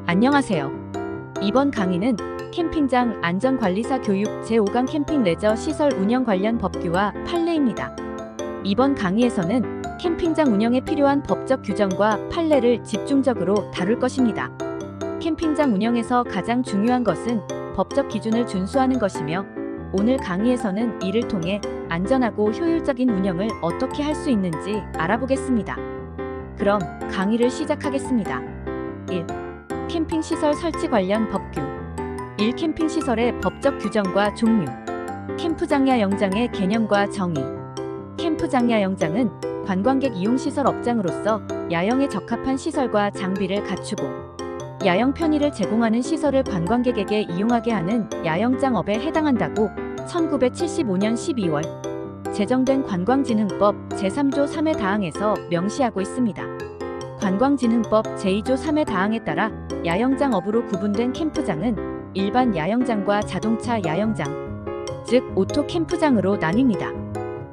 안녕하세요. 이번 강의는 캠핑장 안전관리사 교육 제5강 캠핑 레저 시설 운영 관련 법규와 판례입니다. 이번 강의에서는 캠핑장 운영에 필요한 법적 규정과 판례를 집중적으로 다룰 것입니다. 캠핑장 운영에서 가장 중요한 것은 법적 기준을 준수하는 것이며, 오늘 강의에서는 이를 통해 안전하고 효율적인 운영을 어떻게 할 수 있는지 알아보겠습니다. 그럼 강의를 시작하겠습니다. 1. 캠핑시설 설치 관련 법규. 1. 캠핑시설의 법적 규정과 종류. 캠프장 야영장의 개념과 정의. 캠프장 야영장은 관광객 이용시설 업장으로서 야영에 적합한 시설과 장비를 갖추고 야영 편의를 제공하는 시설을 관광객에게 이용하게 하는 야영장업에 해당한다고 1975년 12월 제정된 관광진흥법 제3조 3회 다항에서 명시하고 있습니다. 관광진흥법 제2조 3회 다항에 따라 야영장업으로 구분된 캠프장은 일반 야영장과 자동차 야영장, 즉 오토 캠프장으로 나뉩니다.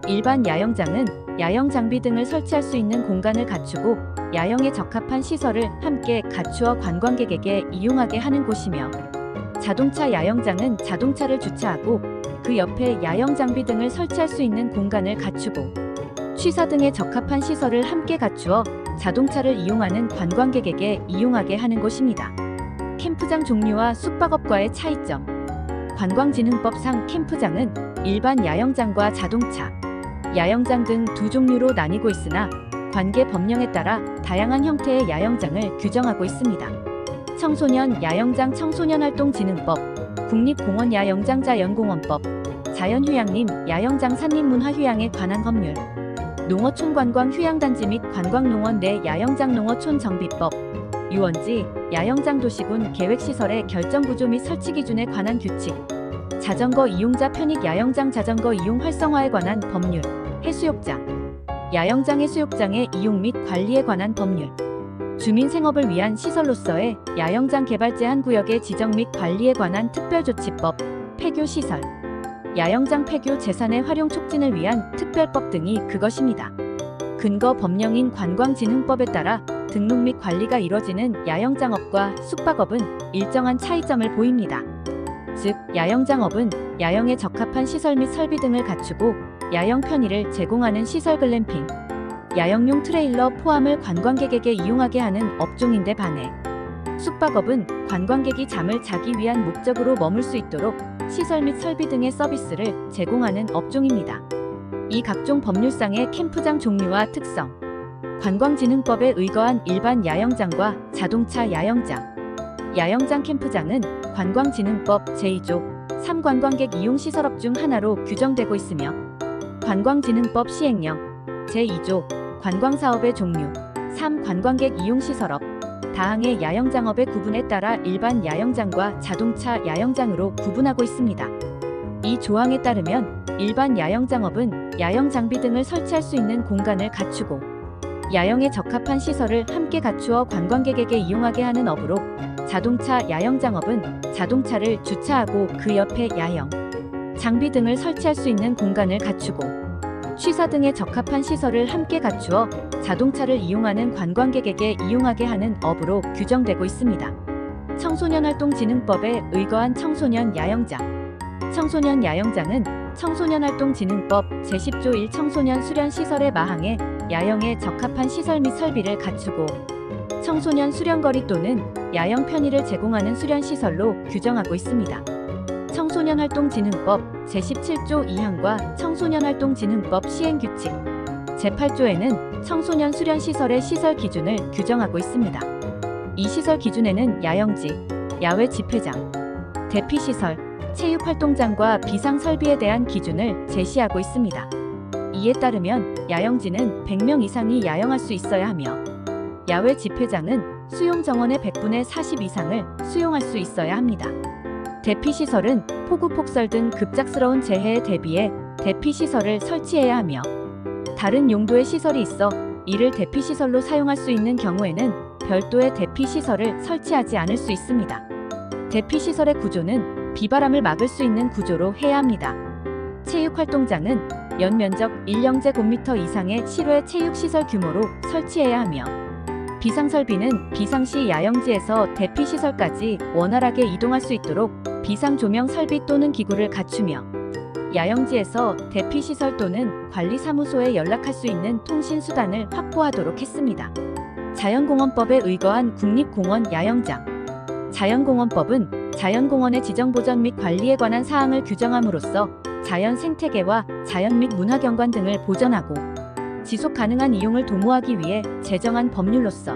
일반 야영장은 야영 장비 등을 설치할 수 있는 공간을 갖추고 야영에 적합한 시설을 함께 갖추어 관광객에게 이용하게 하는 곳이며, 자동차 야영장은 자동차를 주차하고 그 옆에 야영 장비 등을 설치할 수 있는 공간을 갖추고 취사 등에 적합한 시설을 함께 갖추어 자동차를 이용하는 관광객에게 이용하게 하는 곳입니다. 캠프장 종류와 숙박업과의 차이점. 관광진흥법상 캠프장은 일반 야영장과 자동차, 야영장 등 두 종류로 나뉘고 있으나 관계 법령에 따라 다양한 형태의 야영장을 규정하고 있습니다. 청소년 야영장 청소년활동진흥법, 국립공원 야영장자연공원법, 자연휴양림 야영장 산림문화휴양에 관한 법률, 농어촌 관광휴양단지 및 관광농원 내 야영장 농어촌 정비법, 유원지 야영장 도시군 계획시설의 결정구조 및 설치기준에 관한 규칙, 자전거 이용자 편익 야영장 자전거 이용 활성화에 관한 법률, 해수욕장, 야영장 해수욕장의 이용 및 관리에 관한 법률, 주민 생업을 위한 시설로서의 야영장 개발 제한 구역의 지정 및 관리에 관한 특별조치법, 폐교시설, 야영장 폐교 재산의 활용 촉진을 위한 특별법 등이 그것입니다. 근거 법령인 관광진흥법에 따라 등록 및 관리가 이뤄지는 야영장업과 숙박업은 일정한 차이점을 보입니다. 즉, 야영장업은 야영에 적합한 시설 및 설비 등을 갖추고 야영 편의를 제공하는 시설 글램핑, 야영용 트레일러 포함을 관광객에게 이용하게 하는 업종인데 반해 숙박업은 관광객이 잠을 자기 위한 목적으로 머물 수 있도록 시설 및 설비 등의 서비스를 제공하는 업종입니다. 이 각종 법률상의 캠프장 종류와 특성. 관광진흥법에 의거한 일반 야영장과 자동차 야영장. 야영장 캠프장은 관광진흥법 제2조 3 관광객 이용시설업 중 하나로 규정되고 있으며, 관광진흥법 시행령 제2조 관광사업의 종류 3 관광객 이용시설업 다항의 야영장업의 구분에 따라 일반 야영장과 자동차 야영장으로 구분하고 있습니다. 이 조항에 따르면 일반 야영장업은 야영 장비 등을 설치할 수 있는 공간을 갖추고 야영에 적합한 시설을 함께 갖추어 관광객에게 이용하게 하는 업으로, 자동차 야영장업은 자동차를 주차하고 그 옆에 야영 장비 등을 설치할 수 있는 공간을 갖추고 취사 등에 적합한 시설을 함께 갖추어 자동차를 이용하는 관광객에게 이용하게 하는 업으로 규정되고 있습니다. 청소년활동진흥법에 의거한 청소년 야영장. 청소년 야영장은 청소년활동진흥법 제10조 1 청소년 수련시설의 마항에 야영에 적합한 시설 및 설비를 갖추고 청소년 수련거리 또는 야영 편의를 제공하는 수련시설로 규정하고 있습니다. 청소년활동진흥법 제17조 2항과 청소년활동진흥법 시행규칙 제8조에는 청소년 수련시설의 시설 기준을 규정하고 있습니다. 이 시설 기준에는 야영지, 야외 집회장, 대피시설, 체육활동장과 비상설비에 대한 기준을 제시하고 있습니다. 이에 따르면 야영지는 100명 이상이 야영할 수 있어야 하며, 야외 집회장은 수용 정원의 100분의 40 이상을 수용할 수 있어야 합니다. 대피시설은 폭우 폭설 등 급작스러운 재해에 대비해 대피시설을 설치해야 하며, 다른 용도의 시설이 있어 이를 대피시설로 사용할 수 있는 경우에는 별도의 대피시설을 설치하지 않을 수 있습니다. 대피시설의 구조는 비바람을 막을 수 있는 구조로 해야 합니다. 체육활동장은 연면적 1영제곱미터 이상의 실외 체육시설 규모로 설치해야 하며, 비상설비는 비상시 야영지에서 대피시설까지 원활하게 이동할 수 있도록 비상조명 설비 또는 기구를 갖추며 야영지에서 대피시설 또는 관리사무소에 연락할 수 있는 통신수단을 확보하도록 했습니다. 자연공원법에 의거한 국립공원 야영장. 자연공원법은 자연공원의 지정보전 및 관리에 관한 사항을 규정함으로써 자연 생태계와 자연 및 문화경관 등을 보전하고 지속 가능한 이용을 도모하기 위해 제정한 법률로서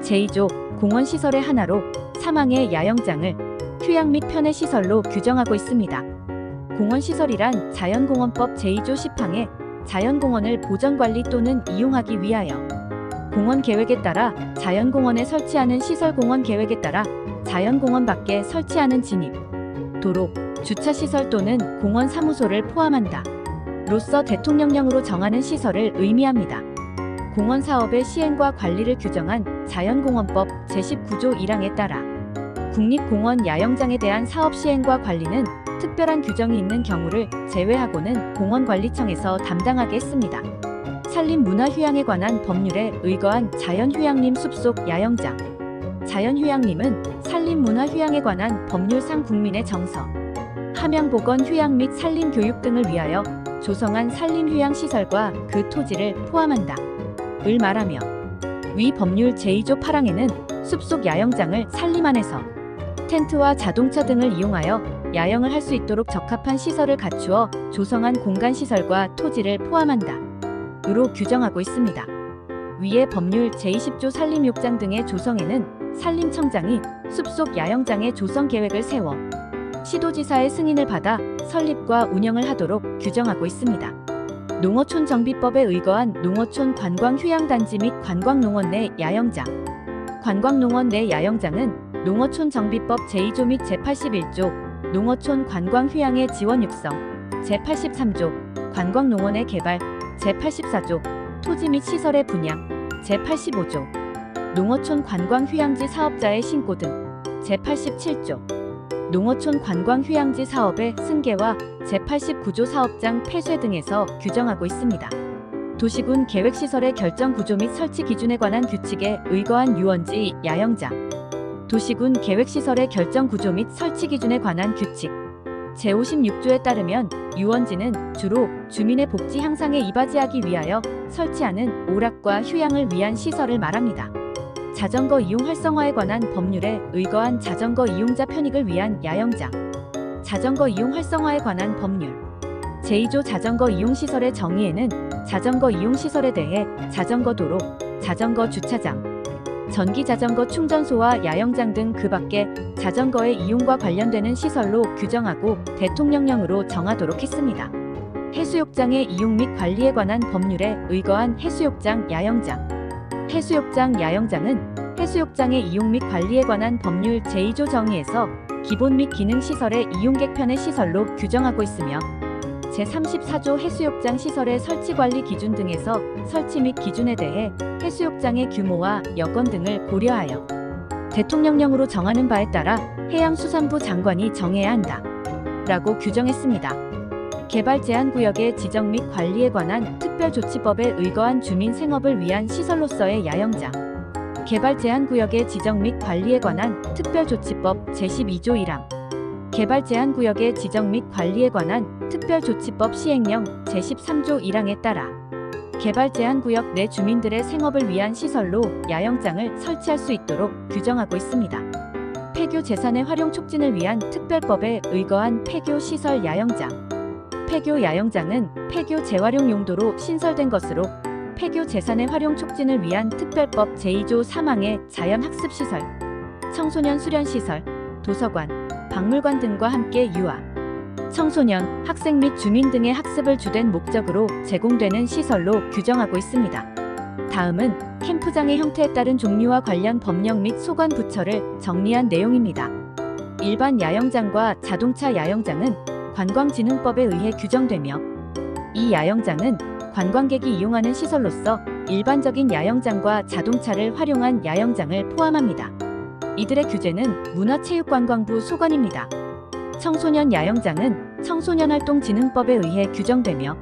제2조 공원시설의 하나로 사망의 야영장을 휴양 및 편의 시설로 규정하고 있습니다. 공원시설이란 자연공원법 제2조 10항에 자연공원을 보전관리 또는 이용하기 위하여 공원 계획에 따라 자연공원에 설치하는 시설 공원 계획에 따라 자연공원 밖에 설치하는 진입, 도로, 주차시설 또는 공원 사무소를 포함한다. 로서 대통령령으로 정하는 시설을 의미합니다. 공원 사업의 시행과 관리를 규정한 자연공원법 제19조 1항에 따라 국립공원 야영장에 대한 사업 시행과 관리는 특별한 규정이 있는 경우를 제외하고는 공원관리청에서 담당하게 했습니다. 산림문화휴양에 관한 법률에 의거한 자연휴양림 숲속 야영장. 자연휴양림은 산림문화휴양에 관한 법률상 국민의 정서, 함양보건 휴양 및 산림교육 등을 위하여 조성한 산림휴양시설과 그 토지를 포함한다. 을 말하며 위 법률 제2조 8항에는 숲속 야영장을 산림 안에서 텐트와 자동차 등을 이용하여 야영을 할 수 있도록 적합한 시설을 갖추어 조성한 공간시설과 토지를 포함한다. 으로 규정하고 있습니다. 위의 법률 제20조 산림욕장 등의 조성에는 산림청장이 숲속 야영장의 조성 계획을 세워 시도지사의 승인을 받아 설립과 운영을 하도록 규정하고 있습니다. 농어촌 정비법에 의거한 농어촌 관광휴양단지 및 관광농원 내 야영장. 관광농원 내 야영장은 농어촌 정비법 제2조 및 제81조 농어촌 관광휴양의 지원 육성, 제83조 관광농원의 개발, 제84조 토지 및 시설의 분양, 제85조 농어촌 관광휴양지 사업자의 신고 등, 제87조 농어촌 관광휴양지 사업의 승계와 제89조 사업장 폐쇄 등에서 규정하고 있습니다. 도시군 계획시설의 결정 구조 및 설치 기준에 관한 규칙에 의거한 유원지 야영장. 도시군 계획시설의 결정 구조 및 설치 기준에 관한 규칙 제56조에 따르면 유원지는 주로 주민의 복지 향상에 이바지하기 위하여 설치하는 오락과 휴양을 위한 시설을 말합니다. 자전거 이용 활성화에 관한 법률에 의거한 자전거 이용자 편익을 위한 야영장. 자전거 이용 활성화에 관한 법률 제2조 자전거 이용시설의 정의에는 자전거 이용시설에 대해 자전거 도로, 자전거 주차장, 전기자전거 충전소와 야영장 등 그 밖에 자전거의 이용과 관련되는 시설로 규정하고 대통령령으로 정하도록 했습니다. 해수욕장의 이용 및 관리에 관한 법률에 의거한 해수욕장 야영장. 해수욕장 야영장은 해수욕장의 이용 및 관리에 관한 법률 제2조 정의에서 기본 및 기능시설의 이용객 편의 시설로 규정하고 있으며 제34조 해수욕장 시설의 설치관리 기준 등에서 설치 및 기준에 대해 해수욕장의 규모와 여건 등을 고려하여 대통령령으로 정하는 바에 따라 해양수산부 장관이 정해야 한다. 라고 규정했습니다. 개발제한구역의 지정 및 관리에 관한 특별조치법에 의거한 주민 생업을 위한 시설로서의 야영장. 개발제한구역의 지정 및 관리에 관한 특별조치법 제12조 1항. 개발제한구역의 지정 및 관리에 관한 특별조치법 시행령 제13조 1항에 따라 개발제한구역 내 주민들의 생업을 위한 시설로 야영장을 설치할 수 있도록 규정하고 있습니다. 폐교 재산의 활용 촉진을 위한 특별법에 의거한 폐교시설 야영장. 폐교 야영장은 폐교 재활용 용도로 신설된 것으로 폐교 재산의 활용 촉진을 위한 특별법 제2조 3항의 자연학습시설, 청소년 수련시설, 도서관, 박물관 등과 함께 유아, 청소년, 학생 및 주민 등의 학습을 주된 목적으로 제공되는 시설로 규정하고 있습니다. 다음은 캠프장의 형태에 따른 종류와 관련 법령 및 소관 부처를 정리한 내용입니다. 일반 야영장과 자동차 야영장은 관광진흥법에 의해 규정되며 이 야영장은 관광객이 이용하는 시설로서 일반적인 야영장과 자동차를 활용한 야영장을 포함합니다. 이들의 규제는 문화체육관광부 소관입니다. 청소년 야영장은 청소년활동진흥법에 의해 규정되며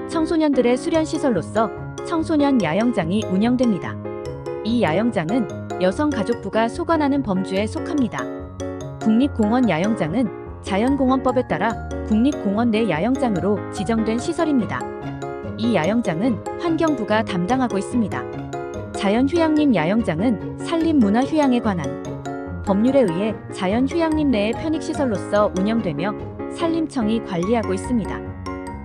청소년들의 수련시설로서 청소년 야영장이 운영됩니다. 이 야영장은 여성가족부가 소관하는 범주에 속합니다. 국립공원 야영장은 자연공원법에 따라 국립공원 내 야영장으로 지정된 시설입니다. 이 야영장은 환경부가 담당하고 있습니다. 자연휴양림 야영장은 산림문화휴양에 관한 법률에 의해 자연휴양림 내의 편익시설로서 운영되며 산림청이 관리하고 있습니다.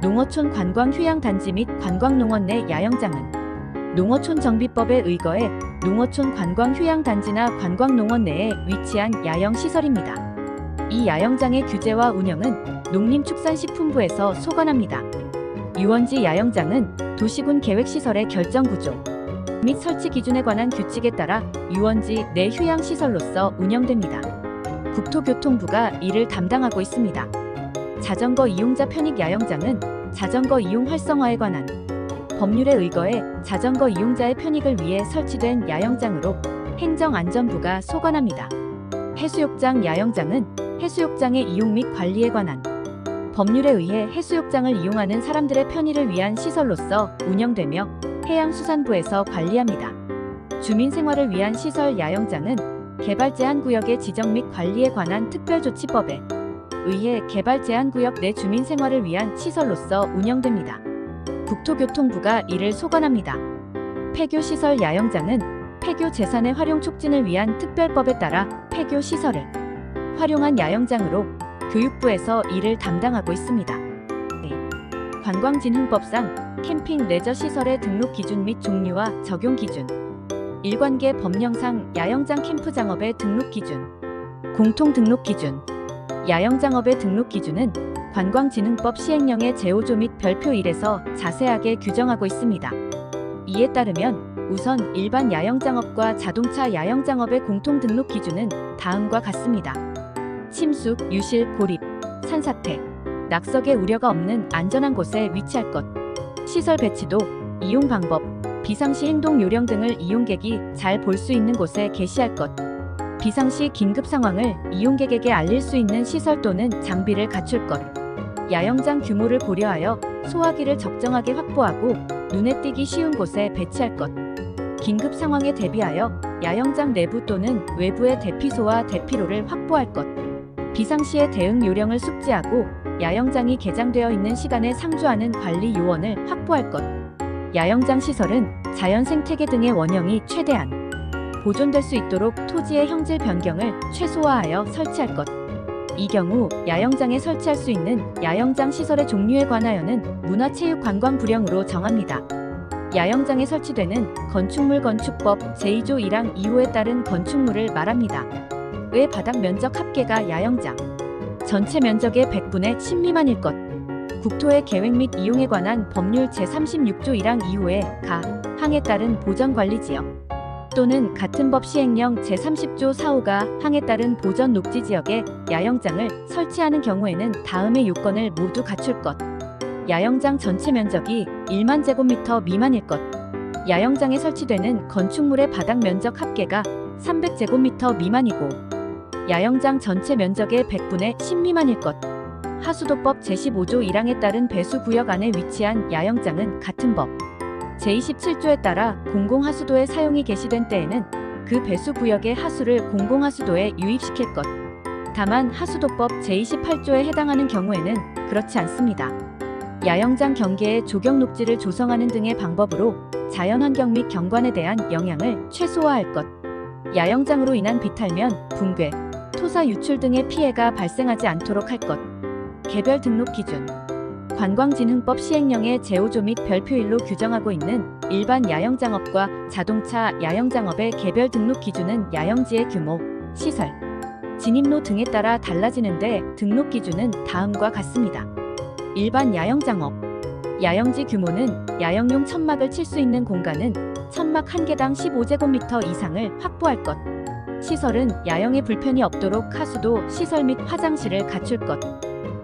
농어촌 관광휴양단지 및 관광농원 내 야영장은 농어촌정비법에 의거해 농어촌 관광휴양단지나 관광농원 내에 위치한 야영시설입니다. 이 야영장의 규제와 운영은 농림축산식품부에서 소관합니다. 유원지 야영장은 도시군 계획시설의 결정구조 및 설치 기준에 관한 규칙에 따라 유원지 내 휴양시설로서 운영됩니다. 국토교통부가 이를 담당하고 있습니다. 자전거 이용자 편익 야영장은 자전거 이용 활성화에 관한 법률에 의거해 자전거 이용자의 편익을 위해 설치된 야영장으로 행정안전부가 소관합니다. 해수욕장 야영장은 해수욕장의 이용 및 관리에 관한 법률에 의해 해수욕장을 이용하는 사람들의 편의를 위한 시설로서 운영되며 해양수산부에서 관리합니다. 주민생활을 위한 시설 야영장은 개발제한구역의 지정 및 관리에 관한 특별조치법에 의해 개발제한구역 내 주민생활을 위한 시설로서 운영됩니다. 국토교통부가 이를 소관합니다. 폐교시설 야영장은 폐교 재산의 활용 촉진을 위한 특별법에 따라 폐교시설을 활용한 야영장으로 교육부에서 이를 담당하고 있습니다. 관광진흥법상 캠핑 레저 시설의 등록 기준 및 종류와 적용 기준, 일관계 법령상 야영장 캠프장업의 등록 기준, 공통 등록 기준, 야영장업의 등록 기준은 관광진흥법 시행령의 제5조 및 별표 1에서 자세하게 규정하고 있습니다. 이에 따르면 우선 일반 야영장업과 자동차 야영장업의 공통 등록 기준은 다음과 같습니다. 침수, 유실, 고립, 산사태, 낙석의 우려가 없는 안전한 곳에 위치할 것, 시설 배치도, 이용 방법, 비상시 행동 요령 등을 이용객이 잘 볼 수 있는 곳에 게시할 것, 비상시 긴급 상황을 이용객에게 알릴 수 있는 시설 또는 장비를 갖출 것, 야영장 규모를 고려하여 소화기를 적정하게 확보하고 눈에 띄기 쉬운 곳에 배치할 것, 긴급 상황에 대비하여 야영장 내부 또는 외부의 대피소와 대피로를 확보할 것, 비상시의 대응 요령을 숙지하고 야영장이 개장되어 있는 시간에 상주하는 관리 요원을 확보할 것, 야영장 시설은 자연 생태계 등의 원형이 최대한 보존될 수 있도록 토지의 형질 변경을 최소화하여 설치할 것. 이 경우 야영장에 설치할 수 있는 야영장 시설의 종류에 관하여는 문화체육관광부령으로 정합니다. 야영장에 설치되는 건축물 건축법 제2조 1항 2호에 따른 건축물을 말합니다. 의 바닥 면적 합계가 야영장 전체 면적의 100분의 10 미만일 것. 국토의 계획 및 이용에 관한 법률 제36조 1항 2호의 가, 항에 따른 보전관리지역 또는 같은 법 시행령 제30조 4호가 항에 따른 보전 녹지지역에 야영장을 설치하는 경우에는 다음의 요건을 모두 갖출 것. 야영장 전체 면적이 1만 제곱미터 미만일 것. 야영장에 설치되는 건축물의 바닥 면적 합계가 300제곱미터 미만이고 야영장 전체 면적의 100분의 10 미만일 것. 하수도법 제15조 1항에 따른 배수구역 안에 위치한 야영장은 같은 법 제27조에 따라 공공하수도의 사용이 개시된 때에는 그 배수구역의 하수를 공공하수도에 유입시킬 것. 다만 하수도법 제28조에 해당하는 경우에는 그렇지 않습니다. 야영장 경계에 조경녹지를 조성하는 등의 방법으로 자연환경 및 경관에 대한 영향을 최소화할 것. 야영장으로 인한 비탈면, 붕괴, 토사 유출 등의 피해가 발생하지 않도록 할 것. 개별 등록 기준 관광진흥법 시행령의 제5조 및 별표 1로 규정하고 있는 일반 야영장업과 자동차 야영장업의 개별 등록 기준은 야영지의 규모, 시설, 진입로 등에 따라 달라지는데 등록 기준은 다음과 같습니다. 일반 야영장업 야영지 규모는 야영용 천막을 칠 수 있는 공간은 천막 1개당 15제곱미터 이상을 확보할 것. 시설은 야영에 불편이 없도록 하수도, 시설 및 화장실을 갖출 것.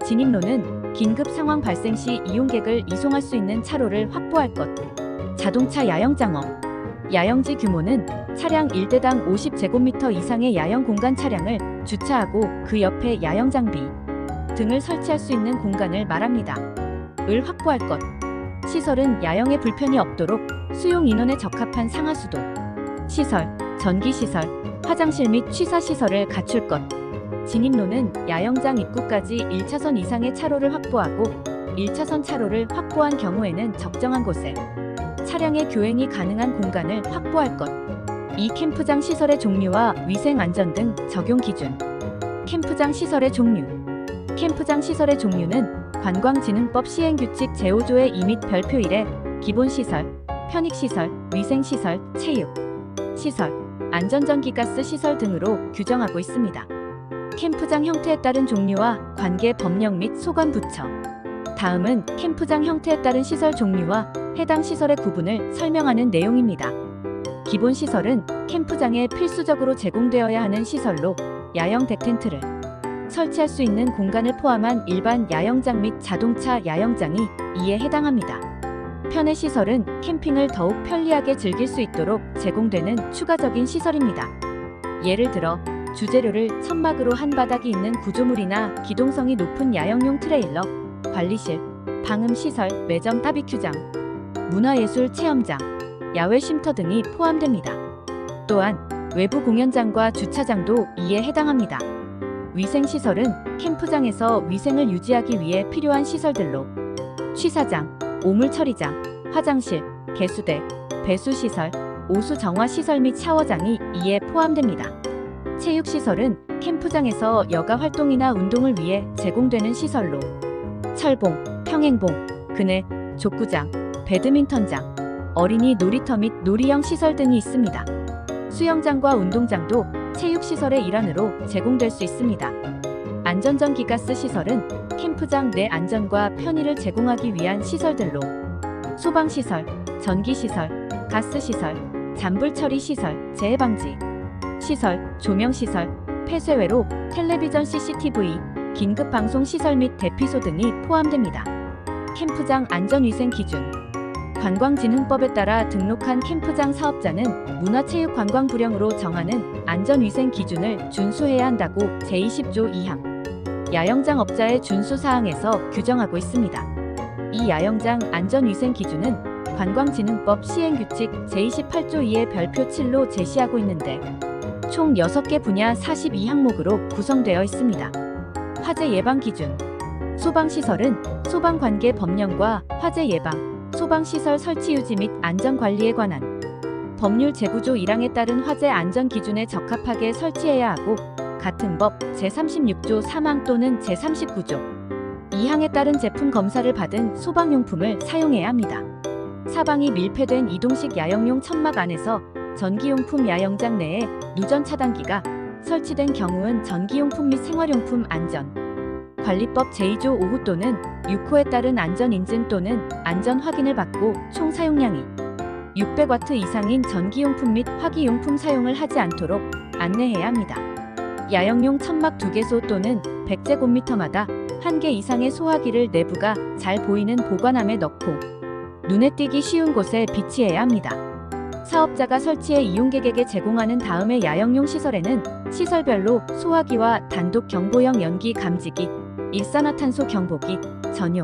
진입로는 긴급 상황 발생 시 이용객을 이송할 수 있는 차로를 확보할 것. 자동차 야영장업 야영지 규모는 차량 1대당 50제곱미터 이상의 야영 공간 차량을 주차하고 그 옆에 야영 장비 등을 설치할 수 있는 공간을 말합니다. 을 확보할 것. 시설은 야영에 불편이 없도록 수용 인원에 적합한 상하수도, 시설, 전기시설, 화장실 및 취사시설을 갖출 것. 진입로는 야영장 입구까지 1차선 이상의 차로를 확보하고 1차선 차로를 확보한 경우에는 적정한 곳에 차량의 교행이 가능한 공간을 확보할 것. 이 캠프장 시설의 종류와 위생 안전 등 적용 기준. 캠프장 시설의 종류. 캠프장 시설의 종류는 관광진흥법 시행규칙 제5조의 2 및 별표 1에 기본시설, 편익시설, 위생시설, 체육시설, 안전전기가스 시설 등으로 규정하고 있습니다. 캠프장 형태에 따른 종류와 관계 법령 및 소관부처. 다음은 캠프장 형태에 따른 시설 종류와 해당 시설의 구분을 설명하는 내용입니다. 기본시설은 캠프장에 필수적으로 제공되어야 하는 시설로 야영 덱텐트를 설치할 수 있는 공간을 포함한 일반 야영장 및 자동차 야영장이 이에 해당합니다. 편의시설은 캠핑을 더욱 편리하게 즐길 수 있도록 제공되는 추가적인 시설입니다. 예를 들어 주재료를 천막으로 한 바닥이 있는 구조물이나 기동성이 높은 야영용 트레일러, 관리실, 방음시설, 매점 바비큐장, 문화예술 체험장, 야외 쉼터 등이 포함됩니다. 또한 외부 공연장과 주차장도 이에 해당합니다. 위생시설은 캠프장에서 위생을 유지하기 위해 필요한 시설들로 취사장, 오물처리장, 화장실, 개수대, 배수시설, 오수정화시설 및 샤워장이 이에 포함됩니다. 체육시설은 캠프장에서 여가 활동이나 운동을 위해 제공되는 시설로 철봉, 평행봉, 그네, 족구장, 배드민턴장, 어린이 놀이터 및 놀이형 시설 등이 있습니다. 수영장과 운동장도 체육시설의 일환으로 제공될 수 있습니다. 안전전기가스 시설은 캠프장 내 안전과 편의를 제공하기 위한 시설들로 소방시설, 전기시설, 가스시설, 잔불처리시설, 재해방지 시설, 조명시설, 폐쇄회로, 텔레비전 CCTV, 긴급방송시설 및 대피소 등이 포함됩니다. 캠프장 안전위생 기준. 관광진흥법에 따라 등록한 캠프장 사업자는 문화체육관광부령으로 정하는 안전위생 기준을 준수해야 한다고 제20조 2항 야영장 업자의 준수사항에서 규정하고 있습니다. 이 야영장 안전위생 기준은 관광진흥법 시행규칙 제28조 2의 별표 7로 제시하고 있는데 총 6개 분야 42항목으로 구성되어 있습니다. 화재 예방 기준. 소방시설은 소방관계 법령과 화재 예방, 소방시설 설치 유지 및 안전관리에 관한 법률 제9조 1항에 따른 화재 안전 기준에 적합하게 설치해야 하고 같은 법 제36조 3항 또는 제39조 2항에 따른 제품 검사를 받은 소방용품을 사용해야 합니다. 사방이 밀폐된 이동식 야영용 천막 안에서 전기용품 야영장 내에 누전 차단기가 설치된 경우는 전기용품 및 생활용품 안전 관리법 제2조 5호 또는 6호에 따른 안전인증 또는 안전 확인을 받고 총 사용량이 600W 이상인 전기용품 및 화기용품 사용을 하지 않도록 안내해야 합니다. 야영용 천막 2개소 또는 100제곱미터마다 1개 이상의 소화기를 내부가 잘 보이는 보관함에 넣고 눈에 띄기 쉬운 곳에 비치해야 합니다. 사업자가 설치해 이용객에게 제공하는 다음에 야영용 시설에는 시설별로 소화기와 단독 경보형 연기 감지기, 일산화탄소 경보기, 전용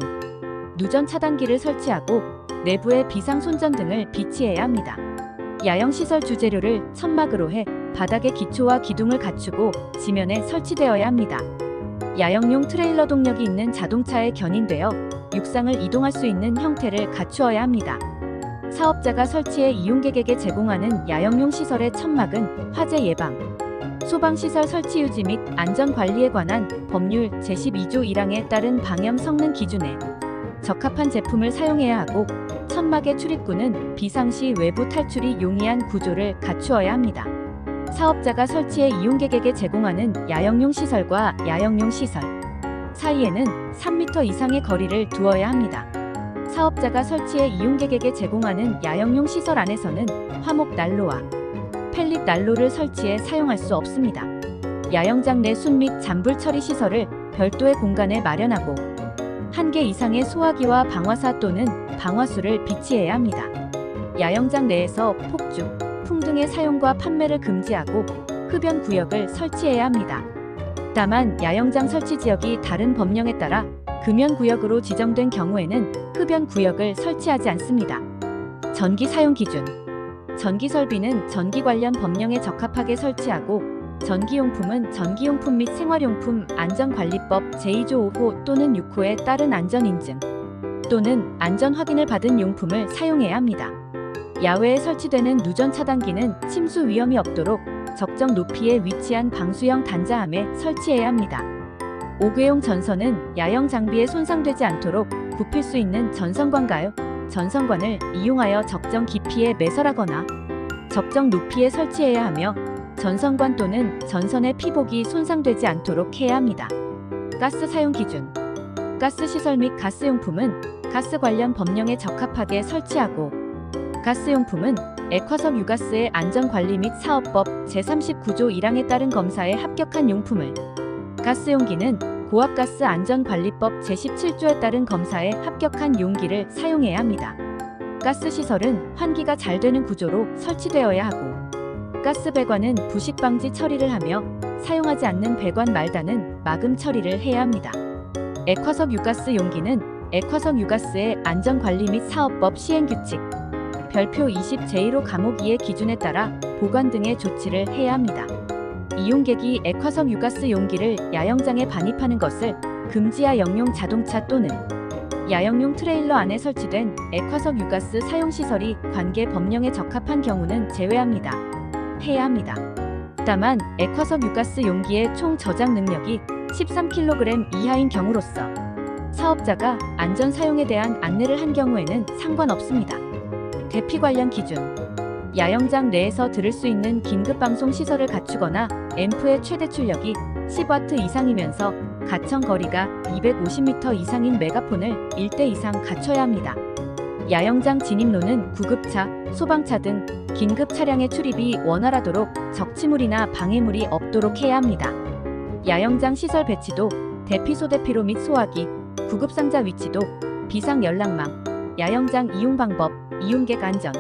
누전 차단기를 설치하고 내부에 비상손전 등을 비치해야 합니다. 야영시설 주재료를 천막으로 해 바닥에 기초와 기둥을 갖추고 지면에 설치되어야 합니다. 야영용 트레일러 동력이 있는 자동차에 견인되어 육상을 이동할 수 있는 형태를 갖추어야 합니다. 사업자가 설치해 이용객에게 제공하는 야영용 시설의 천막은 화재 예방, 소방시설 설치 유지 및 안전관리에 관한 법률 제12조 1항에 따른 방염 성능 기준에 적합한 제품을 사용해야 하고 천막의 출입구는 비상시 외부 탈출이 용이한 구조를 갖추어야 합니다. 사업자가 설치해 이용객에게 제공하는 야영용 시설과 야영용 시설 사이에는 3m 이상의 거리를 두어야 합니다. 사업자가 설치해 이용객에게 제공하는 야영용 시설 안에서는 화목 난로와 펠릿 난로를 설치해 사용할 수 없습니다. 야영장 내 순 및 잔불 처리 시설을 별도의 공간에 마련하고 1개 이상의 소화기와 방화사 또는 방화수를 비치해야 합니다. 야영장 내에서 폭죽, 풍 등의 사용과 판매를 금지하고 흡연 구역을 설치해야 합니다. 다만 야영장 설치 지역이 다른 법령에 따라 금연 구역으로 지정된 경우에는 흡연 구역을 설치하지 않습니다. 전기 사용 기준. 전기 설비는 전기 관련 법령에 적합하게 설치하고 전기용품은 전기용품 및 생활용품 안전관리법 제2조 5호 또는 6호에 따른 안전인증 또는 안전 확인을 받은 용품을 사용해야 합니다. 야외에 설치되는 누전 차단기는 침수 위험이 없도록 적정 높이에 위치한 방수형 단자함에 설치해야 합니다. 5궤용 전선은 야영 장비에 손상되지 않도록 굽힐 수 있는 전선관을 이용하여 적정 깊이에 매설하거나 적정 높이에 설치해야 하며 전선관 또는 전선의 피복이 손상되지 않도록 해야 합니다. 가스 사용 기준. 가스 시설 및 가스용품은 가스 관련 법령에 적합하게 설치하고 가스용품은 액화석 유가스의 안전관리 및 사업법 제39조 1항에 따른 검사에 합격한 용품을 가스용기는 고압가스 안전관리법 제17조에 따른 검사에 합격한 용기를 사용해야 합니다. 가스 시설은 환기가 잘 되는 구조로 설치되어야 하고 가스 배관은 부식 방지 처리를 하며 사용하지 않는 배관 말단은 마금 처리를 해야 합니다. 액화석 유가스 용기는 액화석 유가스의 안전관리 및 사업법 시행규칙 별표 20 제1호 감옥 2의 기준에 따라 보관 등의 조치를 해야 합니다. 이용객이 액화석 유가스 용기를 야영장에 반입하는 것을 금지하 영용 자동차 또는 야영용 트레일러 안에 설치된 액화석 유가스 사용시설이 관계 법령에 적합한 경우는 제외합니다. 해야 합니다. 다만 액화석 유가스 용기의 총 저장 능력이 13kg 이하인 경우로서 사업자가 안전 사용에 대한 안내를 한 경우에는 상관없습니다. 대피 관련 기준. 야영장 내에서 들을 수 있는 긴급방송 시설을 갖추거나 앰프의 최대 출력이 10W 이상이면서 가청 거리가 250m 이상인 메가폰을 1대 이상 갖춰야 합니다. 야영장 진입로는 구급차, 소방차 등 긴급 차량의 출입이 원활하도록 적치물이나 방해물이 없도록 해야 합니다. 야영장 시설 배치도 대피 소대피로 및 소화기, 구급상자 위치도 비상연락망, 야영장 이용 방법, 이용객 안전,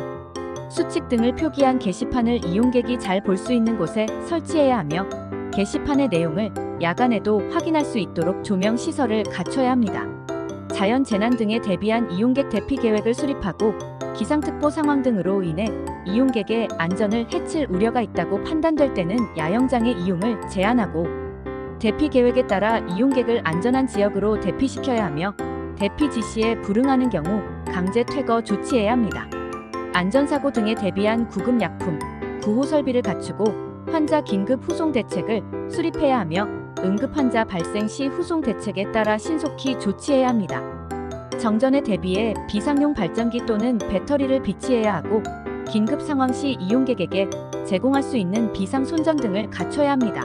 수칙 등을 표기한 게시판을 이용객이 잘 볼 수 있는 곳에 설치해야 하며 게시판의 내용을 야간에도 확인할 수 있도록 조명 시설을 갖춰야 합니다. 자연 재난 등에 대비한 이용객 대피 계획을 수립하고 기상특보 상황 등으로 인해 이용객의 안전을 해칠 우려가 있다고 판단될 때는 야영장의 이용을 제한하고 대피 계획에 따라 이용객을 안전한 지역으로 대피시켜야 하며 대피 지시에 불응하는 경우 강제 퇴거 조치해야 합니다. 안전사고 등에 대비한 구급약품, 구호 설비를 갖추고 환자 긴급 후송 대책을 수립해야 하며 응급환자 발생 시 후송 대책에 따라 신속히 조치해야 합니다. 정전에 대비해 비상용 발전기 또는 배터리를 비치해야 하고 긴급 상황 시 이용객에게 제공할 수 있는 비상 손전 등을 갖춰야 합니다.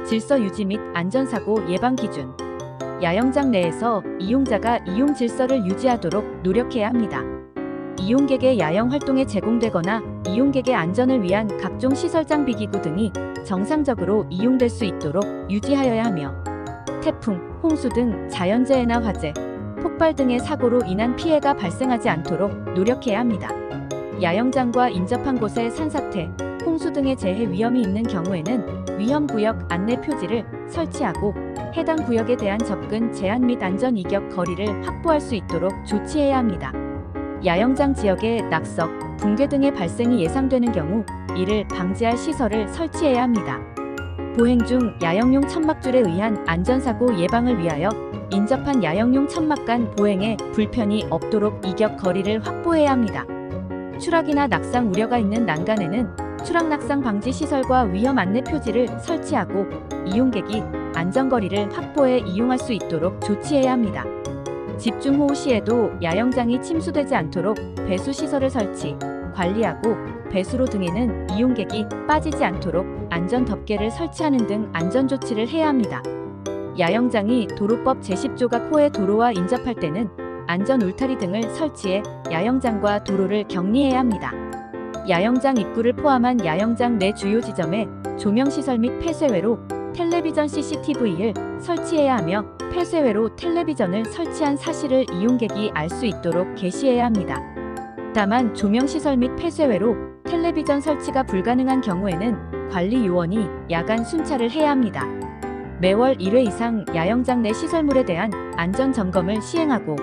질서 유지 및 안전사고 예방 기준. 야영장 내에서 이용자가 이용 질서를 유지하도록 노력해야 합니다. 이용객의 야영 활동에 제공되거나 이용객의 안전을 위한 각종 시설 장비 기구 등이 정상적으로 이용될 수 있도록 유지하여야 하며 태풍, 홍수 등 자연재해나 화재, 폭발 등의 사고로 인한 피해가 발생하지 않도록 노력해야 합니다. 야영장과 인접한 곳에 산사태, 홍수 등의 재해 위험이 있는 경우에는 위험구역 안내 표지를 설치하고 해당 구역에 대한 접근 제한 및 안전 이격 거리를 확보할 수 있도록 조치해야 합니다. 야영장 지역에 낙석, 붕괴 등의 발생이 예상되는 경우 이를 방지할 시설을 설치해야 합니다. 보행 중 야영용 천막줄에 의한 안전사고 예방을 위하여 인접한 야영용 천막 간 보행에 불편이 없도록 이격 거리를 확보해야 합니다. 추락이나 낙상 우려가 있는 난간에는 추락 낙상 방지 시설과 위험 안내 표지를 설치하고 이용객이 안전거리를 확보해 이용할 수 있도록 조치해야 합니다. 집중호우 시에도 야영장이 침수되지 않도록 배수 시설을 설치, 관리하고 배수로 등에는 이용객이 빠지지 않도록 안전 덮개를 설치하는 등 안전 조치를 해야 합니다. 야영장이 도로법 제10조각 호의 도로와 인접할 때는 안전 울타리 등을 설치해 야영장과 도로를 격리해야 합니다. 야영장 입구를 포함한 야영장 내 주요 지점에 조명시설 및 폐쇄외로 텔레비전 CCTV를 설치해야 하며 폐쇄외로 텔레비전을 설치한 사실을 이용객이 알 수 있도록 게시해야 합니다. 다만 조명시설 및 폐쇄외로 텔레비전 설치가 불가능한 경우에는 관리 요원이 야간 순찰을 해야 합니다. 매월 1회 이상 야영장 내 시설물에 대한 안전 점검을 시행하고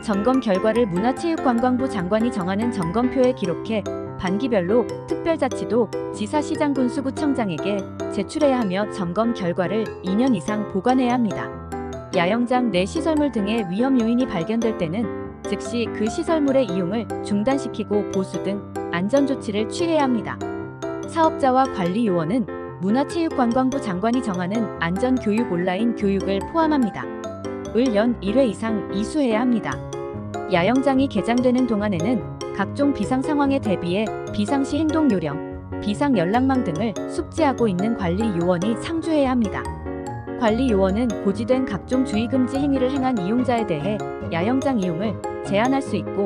점검 결과를 문화체육관광부 장관이 정하는 점검표에 기록해 반기별로 특별자치도, 지사시장 군수구청장에게 제출해야 하며 점검 결과를 2년 이상 보관해야 합니다. 야영장 내 시설물 등의 위험 요인이 발견될 때는 즉시 그 시설물의 이용을 중단시키고 보수 등 안전조치를 취해야 합니다. 사업자와 관리요원은 문화체육관광부 장관이 정하는 안전교육 온라인 교육을 포함합니다. 을 연 1회 이상 이수해야 합니다. 야영장이 개장되는 동안에는 각종 비상 상황에 대비해 비상시 행동 요령, 비상 연락망 등을 숙지하고 있는 관리요원이 상주해야 합니다. 관리요원은 고지된 각종 주의금지 행위를 행한 이용자에 대해 야영장 이용을 제한할 수 있고,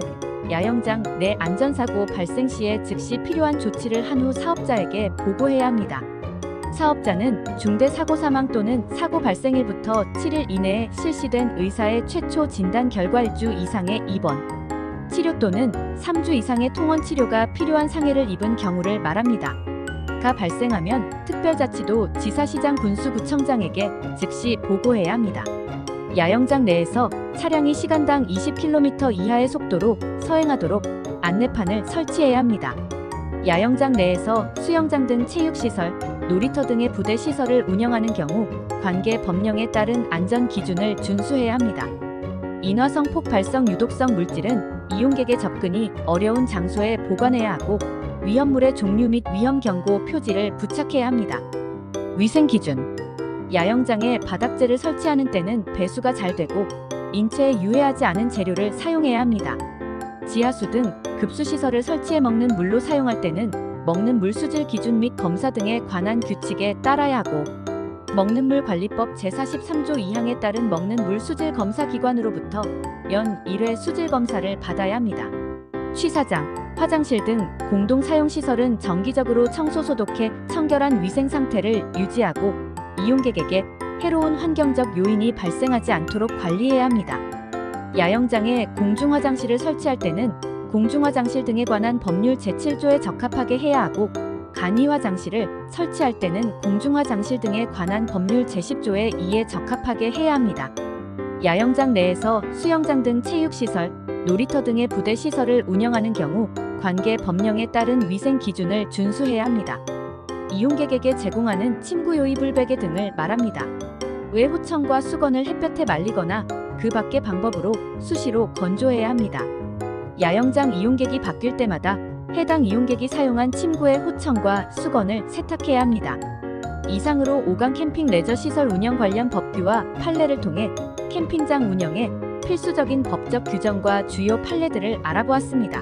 야영장 내 안전사고 발생 시에 즉시 필요한 조치를 한 후 사업자에게 보고해야 합니다. 사업자는 중대 사고 사망 또는 사고 발생일부터 7일 이내에 실시된 의사의 최초 진단 결과 1주 이상의 입원, 치료 또는 3주 이상의 통원 치료가 필요한 상해를 입은 경우를 말합니다. 가 발생하면 특별자치도, 지사시장 군수구청장에게 즉시 보고해야 합니다. 야영장 내에서 차량이 시간당 20km 이하의 속도로 서행하도록 안내판을 설치해야 합니다. 야영장 내에서 수영장 등 체육시설, 놀이터 등의 부대 시설을 운영하는 경우 관계 법령에 따른 안전 기준을 준수해야 합니다. 인화성 폭발성 유독성 물질은 이용객의 접근이 어려운 장소에 보관해야 하고, 위험물의 종류 및 위험 경고 표지를 부착해야 합니다. 위생 기준. 야영장에 바닥재를 설치하는 때는 배수가 잘 되고 인체에 유해하지 않은 재료를 사용해야 합니다. 지하수 등 급수시설을 설치해 먹는 물로 사용할 때는 먹는 물 수질 기준 및 검사 등에 관한 규칙에 따라야 하고, 먹는물관리법 제43조 2항에 따른 먹는 물 수질 검사 기관으로부터 연 1회 수질 검사를 받아야 합니다. 취사장, 화장실 등 공동 사용 시설은 정기적으로 청소 소독해 청결한 위생 상태를 유지하고, 이용객에게 해로운 환경적 요인이 발생하지 않도록 관리해야 합니다. 야영장에 공중화장실을 설치할 때는 공중화장실 등에 관한 법률 제7조에 적합하게 해야 하고, 간이화장실을 설치할 때는 공중화장실 등에 관한 법률 제10조에 2에 적합하게 해야 합니다. 야영장 내에서 수영장 등 체육시설, 놀이터 등의 부대 시설을 운영하는 경우 관계 법령에 따른 위생 기준을 준수해야 합니다. 이용객에게 제공하는 침구 요이 불베개 등을 말합니다. 외 호청과 수건을 햇볕에 말리거나 그 밖의 방법으로 수시로 건조해야 합니다. 야영장 이용객이 바뀔 때마다 해당 이용객이 사용한 침구의 호청과 수건을 세탁해야 합니다. 이상으로 5강 캠핑 레저 시설 운영 관련 법규와 판례를 통해 캠핑장 운영에 필수적인 법적 규정과 주요 판례들을 알아보았습니다.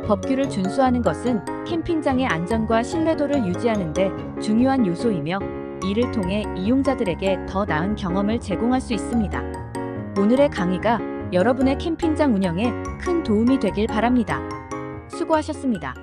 법규를 준수하는 것은 캠핑장의 안전과 신뢰도를 유지하는 데 중요한 요소이며, 이를 통해 이용자들에게 더 나은 경험을 제공할 수 있습니다. 오늘의 강의가 여러분의 캠핑장 운영에 큰 도움이 되길 바랍니다. 수고하셨습니다.